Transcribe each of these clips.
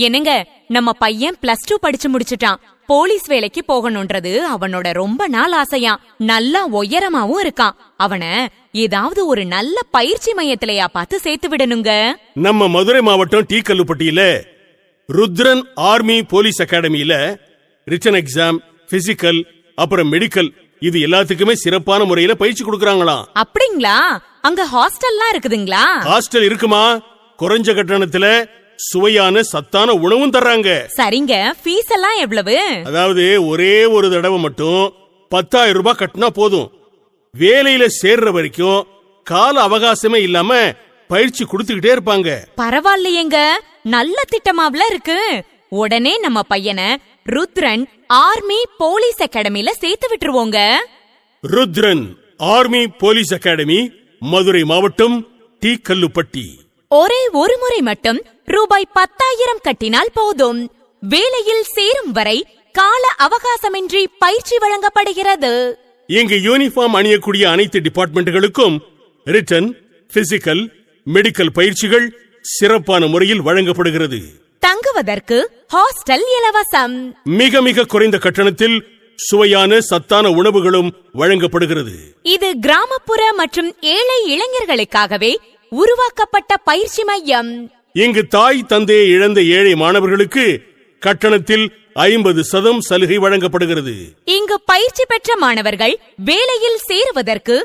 என்னங்க, நம்ம பையன் +2 படிச்சு முடிச்சுட்டான். போலீஸ் வேலைக்கு போகணும்ன்றது அவனோட ரொம்ப நாள் ஆசையாம். நல்லா உயரமாவும் இருக்கான். அவனை ஏதாவது ஒரு நல்ல பயிற்சி மையத்திலயா பார்த்து சேர்த்து விடணுங்க. நம்ம மதுரை மாவட்டம் டி கல்லுப்பட்டியில ருத்ரன் ஆர்மி போலீஸ் அகாடமியில ரிட்டன் எக்ஸாம், பிசிக்கல், அப்புறம் மெடிக்கல் இது எல்லாத்துக்குமே சிறப்பான முறையில பயிற்சி கொடுக்கறாங்களாம். அப்படிங்களா? அங்க ஹாஸ்டல்லாம் இருக்குதுங்களா? ஹாஸ்டல் இருக்குமா? குறைஞ்ச கட்டணத்துல சுவையான சத்தான உணவும் தர்றாங்க. சரிங்க, ஃபீஸ் எல்லாம் எவ்வளவு? அதாவது ஒரே ஒரு தடவை மட்டும் 10,000 ரூபாய் கட்டினா போதும். வேலையில சேர்ற வரைக்கும் கால அவகாசமே இல்லாம பயிற்சி கொடுத்துக்கிட்டே இருப்பாங்க. பரவாயில்லையேங்க, நல்ல திட்டமாவில இருக்கு. உடனே நம்ம பையனை ருத்ரன் ஆர்மி போலீஸ் அகாடமியில சேர்த்து விட்டுருவோங்க. Rudran army police academy, Madurai மாவட்டம் டி கல்லுப்பட்டி. ஒரே ஒரு முறை மட்டும் ரூபாய் 10,000 கட்டினால் போதும். வேலையில் சேரும் வரை கால அவகாசமின்றி பயிற்சி வழங்கப்படுகிறது. இங்கு யூனிஃபார்ம் அணியக்கூடிய அனைத்து டிபார்ட்மெண்ட்டுகளுக்கும் ரிட்டன், பிசிக்கல், மெடிக்கல் பயிற்சிகள் சிறப்பான முறையில் வழங்கப்படுகிறது. தங்குவதற்கு ஹாஸ்டல் இலவசம். மிக மிக குறைந்த கட்டணத்தில் சுவையான சத்தான உணவுகளும் வழங்கப்படுகிறது. இது கிராமப்புற மற்றும் ஏழை இளைஞர்களுக்காகவே உருவாக்கப்பட்ட பயிற்சி மையம். இங்கு தாய் தந்தையை இழந்த ஏழை மாணவர்களுக்கு கட்டணத்தில் 50% சலுகை வழங்கப்படுகிறது. இங்கு பயிற்சி பெற்ற மாணவர்கள் வேலையில் சேருவதற்கு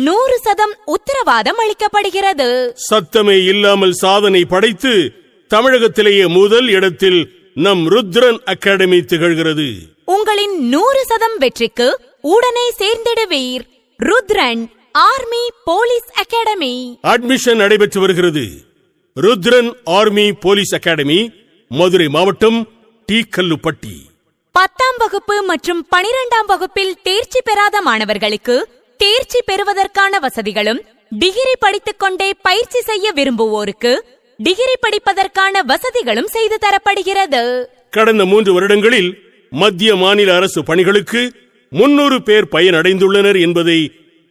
100% உத்தரவாதம் அளிக்கப்படுகிறது. சத்தமே இல்லாமல் சாதனை படைத்து தமிழகத்திலேயே முதல் இடத்தில் நம் ருத்ரன் அகாடமி திகழ்கிறது. உங்களின் 100% வெற்றிக்கு உடனே சேர்ந்திடுவீர். Rudran army police academy. Admission நடைபெற்று வருகிறது. Rudran army police academy, Madurai மாவட்டம் டி கல்லுப்பட்டி. 10ஆம் வகுப்பு மற்றும் 12ஆம் வகுப்பில் தேர்ச்சி பெறாத மாணவர்களுக்கு தேர்ச்சி பெறுவதற்கான வசதிகளும், டிகிரி படித்துக் கொண்டே பயிற்சி செய்ய விரும்புவோருக்கு டிகிரி படிப்பதற்கான வசதிகளும் செய்து தரப்படுகிறது. கடந்த 3 வருடங்களில் மத்திய மாநில அரசு பணிகளுக்கு 300 பேர் பயனடைந்துள்ளனர் என்பதை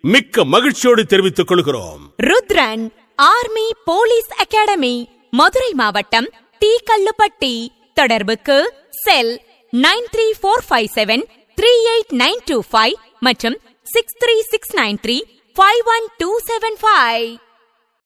மிக்க மகிழ்ச்சியோடு தெரிவித்துக் கொள்கிறோம். Rudran army police academy, Madurai மாவட்டம் டி கல்லுப்பட்டி. தொடர்புக்கு செல் 9345738925 மற்றும் 636935125.